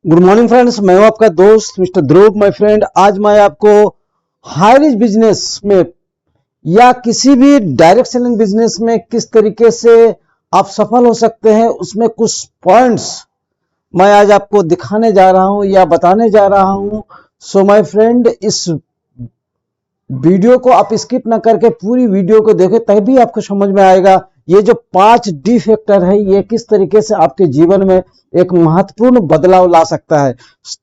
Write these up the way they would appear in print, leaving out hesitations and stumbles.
Good morning friends, मैं हूं आपका दोस्त मिस्टर ध्रुव। माय फ्रेंड, आज मैं आपको हाई रिस्क बिजनेस में या किसी भी डायरेक्ट सेलिंग बिजनेस में किस तरीके से आप सफल हो सकते हैं, उसमें कुछ पॉइंट्स मैं आज आपको दिखाने जा रहा हूं या बताने जा रहा हूं। सो माय फ्रेंड, इस वीडियो को आप स्किप ना करके पूरी वीडियो को देखें, तभी आपको समझ में आएगा ये जो 5 डी फैक्टर है ये किस तरीके से आपके जीवन में एक महत्वपूर्ण बदलाव ला सकता है।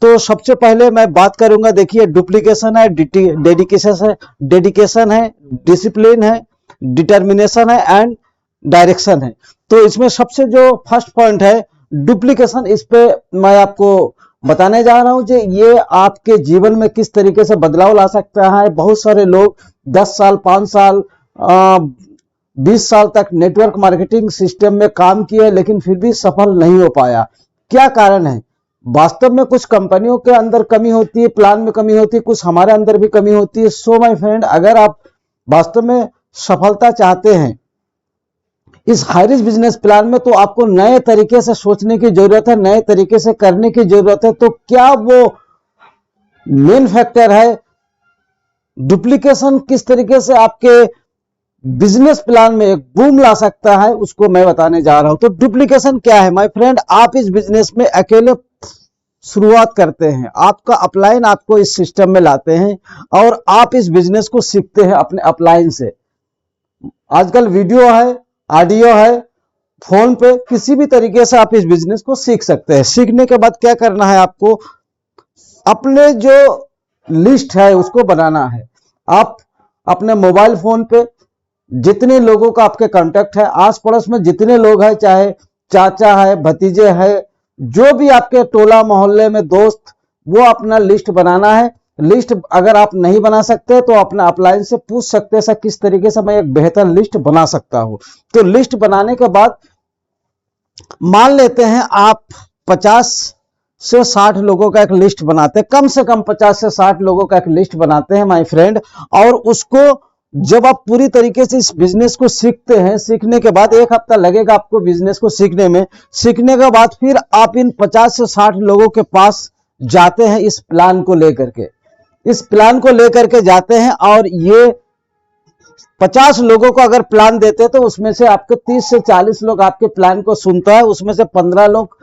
तो सबसे पहले मैं बात करूंगा, देखिए, डुप्लीकेशन है, डेडिकेशन है, डिसिप्लिन है, डिटर्मिनेशन है एंड डायरेक्शन है। तो इसमें सबसे जो फर्स्ट पॉइंट है डुप्लीकेशन, इस पे मैं आपको बताने जा रहा हूं कि ये आपके जीवन में किस तरीके से बदलाव ला सकता है। बहुत सारे लोग 10 साल, 5 साल, 20 साल तक नेटवर्क मार्केटिंग सिस्टम में काम किए, लेकिन फिर भी सफल नहीं हो पाया। क्या कारण है? वास्तव में कुछ कंपनियों के अंदर कमी होती है, प्लान में कमी होती है, कुछ हमारे अंदर भी कमी होती है। सो माय फ्रेंड, अगर आप वास्तव में सफलता चाहते हैं इस हाई रिस्क बिजनेस प्लान में, तो आपको नए तरीके से सोचने की जरूरत है, नए तरीके से करने की जरूरत है। तो क्या वो मेन फैक्टर है डुप्लीकेशन, किस तरीके से आपके बिजनेस प्लान में एक बूम ला सकता है, उसको मैं बताने जा रहा हूं। तो डुप्लीकेशन क्या है माय फ्रेंड? आप इस बिजनेस में अकेले शुरुआत करते हैं, आपका अपलाइन आपको इस सिस्टम में लाते हैं और आप इस बिजनेस को सीखते हैं अपने अपलाइन से। आजकल वीडियो है, ऑडियो है, फोन पे किसी भी तरीके से आप इस बिजनेस को सीख सकते हैं। सीखने के बाद क्या करना है, आपको अपने जो लिस्ट है उसको बनाना है। आप अपने मोबाइल फोन पे जितने लोगों का आपके कांटेक्ट है, आस पड़ोस में जितने लोग हैं, चाहे चाचा है, भतीजे है, जो भी आपके टोला मोहल्ले में दोस्त, वो अपना लिस्ट बनाना है। लिस्ट अगर आप नहीं बना सकते तो अपना अपलाइन से पूछ सकते हैं, सर किस तरीके से मैं एक बेहतर लिस्ट बना सकता हूं। तो लिस्ट बनाने के बाद मान लेते हैं आप 50 से 60 लोगों का एक लिस्ट बनाते हैं, कम से कम 50 से 60 लोगों का एक लिस्ट बनाते हैं माय फ्रेंड। और उसको जब आप पूरी तरीके से इस बिजनेस को सीखते हैं, सीखने के बाद 1 हफ्ता लगेगा आपको बिजनेस को सीखने में। सीखने के बाद फिर आप इन 50 से 60 लोगों के पास जाते हैं इस प्लान को लेकर के। इस प्लान को लेकर के जाते हैं और ये 50 लोगों को अगर प्लान देते हैं तो उसमें से आपके 30 से 40 लोग आपके प्लान को सुनता है, उसमें से 15 लोग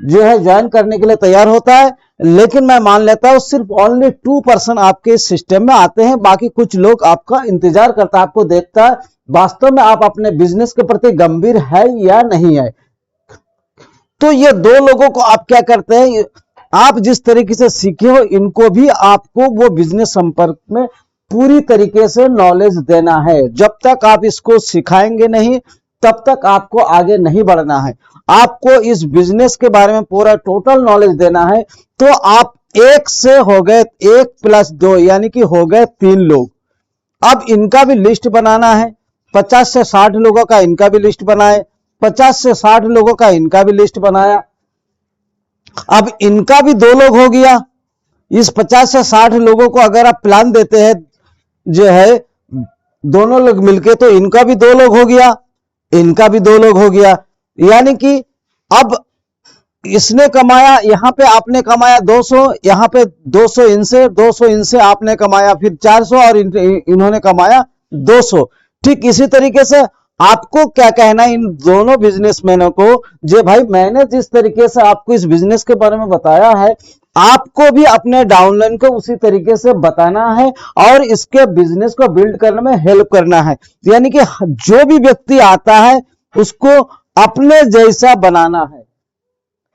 जो है ज्वाइन करने के लिए तैयार होता है। लेकिन मैं मान लेता हूं सिर्फ ओनली 2% आपके इस सिस्टम में आते हैं, बाकी कुछ लोग आपका इंतजार करता है, आपको देखता है वास्तव में आप अपने बिजनेस के प्रति गंभीर है या नहीं है। तो ये 2 लोगों को आप क्या करते हैं, आप जिस तरीके से सीखे हो इनको भी आपको वो बिजनेस संपर्क में पूरी तरीके से नॉलेज देना है। जब तक आप इसको सिखाएंगे नहीं तब तक आपको आगे नहीं बढ़ना है। आपको इस बिजनेस के बारे में पूरा टोटल नॉलेज देना है। तो आप 1 से हो गए, 1 + 2 यानी कि हो गए 3 लोग। अब इनका भी लिस्ट बनाना है, 50 से 60 लोगों का इनका भी लिस्ट बनाए, 50 से 60 लोगों का इनका भी लिस्ट बनाया। अब इनका भी 2 लोग हो गया। इस 50 से 60 लोगों को अगर आप प्लान देते हैं जो है दोनों लोग मिलके, तो इनका भी 2 लोग हो गया, इनका भी 2 लोग हो गया। यानी कि अब इसने कमाया, यहां पे आपने कमाया 200, यहां पे 200 इनसे, 200 इनसे आपने कमाया, फिर 400 और इन्होंने कमाया 200। ठीक इसी तरीके से आपको क्या कहना है इन दोनों बिजनेसमैनों को, जे भाई मैंने जिस तरीके से आपको इस बिजनेस के बारे में बताया है, आपको भी अपने डाउनलाइन को उसी तरीके से बताना है और इसके बिजनेस को बिल्ड करने में हेल्प करना है। यानी कि जो भी व्यक्ति आता है उसको अपने जैसा बनाना है।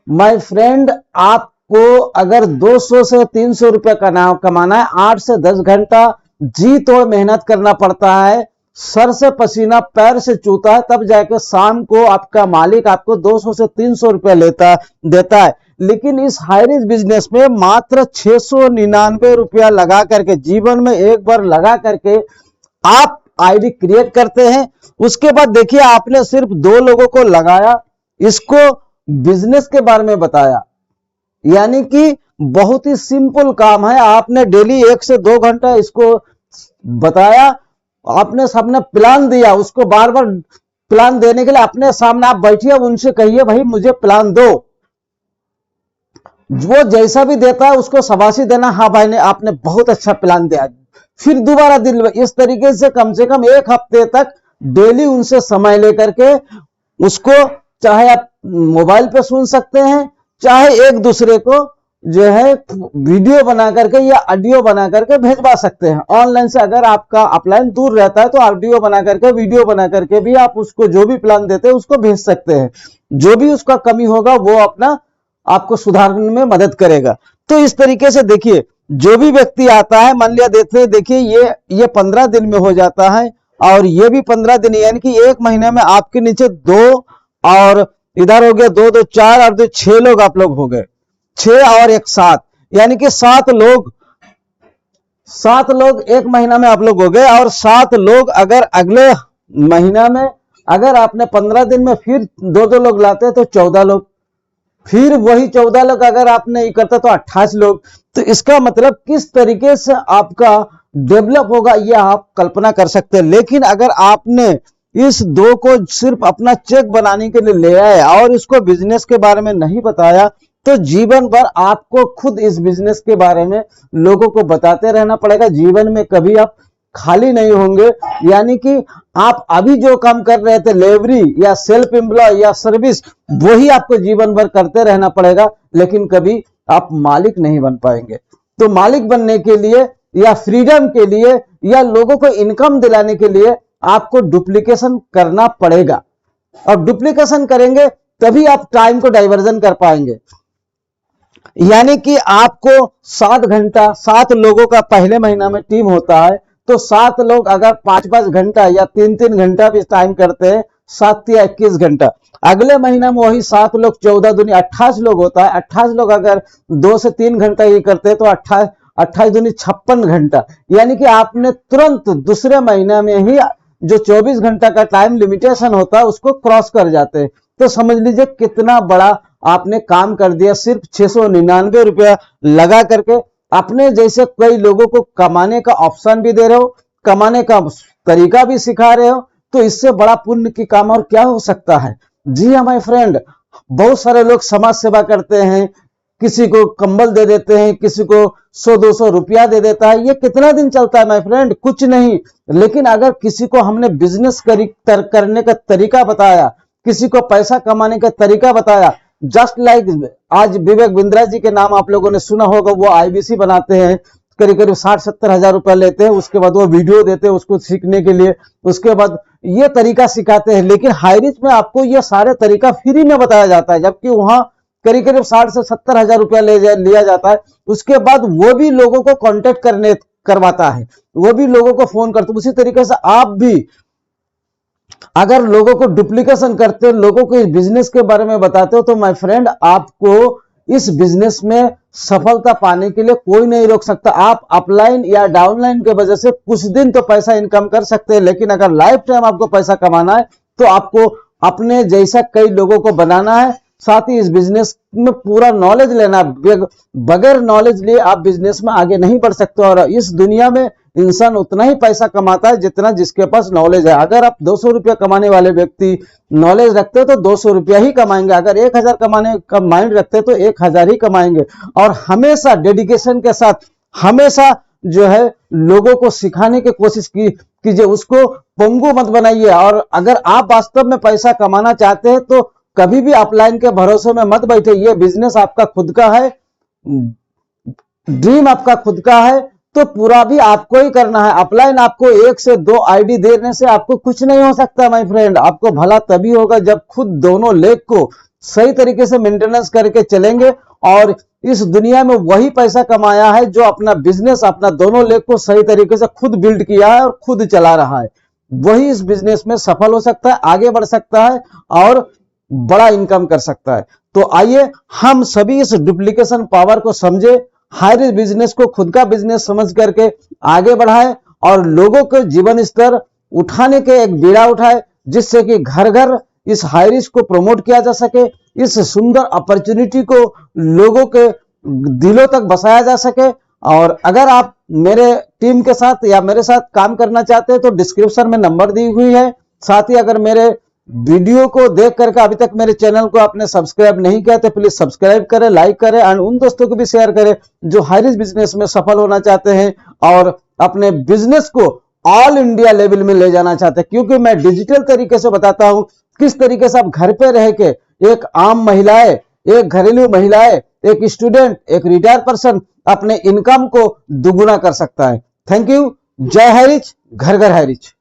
माय फ्रेंड, आपको अगर 200 से 300 रुपए का कमाना है, 8 से 10 घंटा जी तोड़ मेहनत करना पड़ता है, सर से पसीना पैर से चूता है, तब जाके शाम को आपका मालिक आपको 200 से 300 रुपए देता है। लेकिन इस हाई रिस्क बिजनेस में मात्र 699 रुपया लगा करके, जीवन में एक बार लगा करके आप आईडी क्रिएट करते हैं। उसके बाद देखिए आपने सिर्फ 2 लोगों को लगाया, इसको बिजनेस के बारे में बताया, यानी कि बहुत ही सिंपल काम है। आपने डेली 1 से 2 घंटा इसको बताया, आपने सबने प्लान दिया, उसको बार बार प्लान देने के लिए अपने सामने आप बैठिए, उनसे कहिए भाई मुझे प्लान दो। वो जैसा भी देता है उसको शाबाशी देना, हाँ भाई ने आपने बहुत अच्छा प्लान दिया, फिर दोबारा दिल, इस तरीके से कम 1 हफ्ते तक डेली उनसे समय लेकर के उसको, चाहे आप मोबाइल पे सुन सकते हैं, चाहे एक दूसरे को जो है वीडियो बना करके या ऑडियो बना करके भेजवा सकते हैं ऑनलाइन से। अगर आपका अपलाइन दूर रहता है तो ऑडियो बना करके, वीडियो बना करके भी आप उसको जो भी प्लान देते हैं उसको भेज सकते हैं। जो भी उसका कमी होगा वो अपना आपको सुधारने में मदद करेगा। तो इस तरीके से देखिए, जो भी व्यक्ति आता है, मान लिया देखिए ये 15 दिन में हो जाता है, और ये भी 15 दिन, यानी कि 1 महीने में आपके नीचे 2 और इधर हो गया 2 2 4 और 2 6 लोग आप लोग हो गए, 6 और 1 7, यानी कि 7 लोग 1 महीना में आप लोग हो गए। और 7 लोग अगर अगले महीना में, अगर आपने 15 दिन में फिर 2 लोग लाते हैं तो 14 लोग, फिर वही 14 लोग अगर आपने ये करता तो 28 लोग। तो इसका मतलब किस तरीके से आपका डेवलप होगा ये आप कल्पना कर सकते हैं। लेकिन अगर आपने इस 2 को सिर्फ अपना चेक बनाने के लिए ले आए और इसको बिजनेस के बारे में नहीं बताया, तो जीवन भर आपको खुद इस बिजनेस के बारे में लोगों को बताते रहना पड़ेगा। जीवन में कभी आप खाली नहीं होंगे, यानी कि आप अभी जो काम कर रहे थे, लेबरी या सेल्फ एम्प्लॉय या सर्विस, वही आपको जीवन भर करते रहना पड़ेगा, लेकिन कभी आप मालिक नहीं बन पाएंगे। तो मालिक बनने के लिए या फ्रीडम के लिए या लोगों को इनकम दिलाने के लिए आपको डुप्लीकेशन करना पड़ेगा, और डुप्लीकेशन करेंगे तभी आप टाइम को डाइवर्जन कर पाएंगे। यानी कि आपको 7 घंटा 7 लोगों का पहले महीना में टीम होता है, तो 7 लोग अगर 5-5 घंटा या 3-3 घंटा भी टाइम करते हैं, 7 या 21 घंटा, अगले महीना में वही 7 लोग 14 दूनी 28 लोग होता है। 28 लोग अगर 2 से 3 घंटा ही करते हैं तो 28 दूनी 56 घंटा, यानी कि आपने तुरंत दूसरे महीने में ही जो 24 घंटा का टाइम लिमिटेशन होता है उसको क्रॉस कर जाते हैं। तो समझ लीजिए कितना बड़ा आपने काम कर दिया, सिर्फ 699 रुपया लगा करके। अपने जैसे कई लोगों को कमाने का ऑप्शन भी दे रहे हो, कमाने का तरीका भी सिखा रहे हो, तो इससे बड़ा पुण्य की काम और क्या हो सकता है। जी हाँ माय फ्रेंड, बहुत सारे लोग समाज सेवा करते हैं, किसी को कंबल दे देते हैं, किसी को 100-200 रुपया दे देता है। ये कितना दिन चलता है माय फ्रेंड? कुछ नहीं। लेकिन अगर किसी को हमने बिजनेस करने का तरीका बताया, किसी को पैसा कमाने का तरीका बताया, जस्ट लाइक आज विवेक बिंद्रा जी के नाम आप लोगों ने सुना होगा, वो आईबीसी बनाते हैं, करीब 60-70 हजार रुपया लेते हैं, उसके बाद वो वीडियो देते हैं उसको सीखने के लिए, उसके बाद ये तरीका सिखाते हैं। लेकिन हाईरिच में आपको ये सारे तरीका फ्री में बताया जाता है, जबकि वहां करीब 60 से 70 हजार रुपया लिया जाता है। उसके बाद वो भी लोगों को कांटेक्ट करवाता है, वो भी लोगों को फोन करते। उसी तरीके से आप भी अगर लोगों को डुप्लीकेशन करते हो, लोगों को इस बिजनेस के बारे में बताते हो, तो माय फ्रेंड आपको इस बिजनेस में सफलता पाने के लिए कोई नहीं रोक सकता। आप अपलाइन या डाउनलाइन के वजह से कुछ दिन तो पैसा इनकम कर सकते हैं, लेकिन अगर लाइफ टाइम आपको पैसा कमाना है तो आपको अपने जैसा कई लोगों को बनाना है। साथ ही इस बिजनेस में पूरा नॉलेज लेना, बगैर नॉलेज लिए आप बिजनेस में आगे नहीं बढ़ सकते। और इस दुनिया में इंसान उतना ही पैसा कमाता है जितना जिसके पास नॉलेज है। अगर आप 200 रुपया कमाने वाले व्यक्ति नॉलेज रखते हो तो 200 रुपया ही कमाएंगे, अगर 1000 कमाने का माइंड रखते तो 1000 ही कमाएंगे। और हमेशा डेडिकेशन के साथ हमेशा जो है लोगों को सिखाने की कोशिश कीजिए, उसको पंगु मत बनाइए। और अगर आप वास्तव में पैसा कमाना चाहते हैं तो कभी भी अपलाइन के भरोसे में मत बैठे। ये बिजनेस आपका खुद का है, ड्रीम आपका खुद का है, तो पूरा भी आपको ही करना है। अपलाइन आपको 1 से 2 आईडी देने से आपको कुछ नहीं हो सकता माय फ्रेंड। आपको भला तभी होगा जब खुद दोनों लेग को सही तरीके से मेंटेनेंस करके चलेंगे। और इस दुनिया में वही पैसा कमाया है जो अपना बिजनेस, अपना दोनों लेग को सही तरीके से खुद बिल्ड किया है और खुद चला रहा है, वही इस बिजनेस में सफल हो सकता है, आगे बढ़ सकता है और बड़ा इनकम कर सकता है। तो आइए हम सभी इस डुप्लीकेशन पावर को समझे, हाई बिजनेस को खुद का बिजनेस समझ करके आगे बढ़ाए और लोगों के जीवन स्तर उठाने के एक बीड़ा उठाए, जिससे कि घर घर इस हाई रिस्क को प्रमोट किया जा सके, इस सुंदर अपॉर्चुनिटी को लोगों के दिलों तक बसाया जा सके। और अगर आप मेरे टीम के साथ या मेरे साथ काम करना चाहते हैं तो डिस्क्रिप्शन में नंबर दी हुई है। साथ ही अगर मेरे वीडियो को देख करके अभी तक मेरे चैनल को आपने सब्सक्राइब नहीं किया तो प्लीज सब्सक्राइब करें, लाइक करें एंड उन दोस्तों को भी शेयर करें जो हाई रिस्क बिजनेस में सफल होना चाहते हैं और अपने बिजनेस को ऑल इंडिया लेवल में ले जाना चाहते हैं। क्योंकि मैं डिजिटल तरीके से बताता हूं किस तरीके से आप घर पे रह के एक आम महिलाएं, एक घरेलू महिलाएं, एक स्टूडेंट, एक रिटायर्ड पर्सन अपने इनकम को दुगुना कर सकता है। Thank you. जय हाई रिच, घर घर हाई रिच।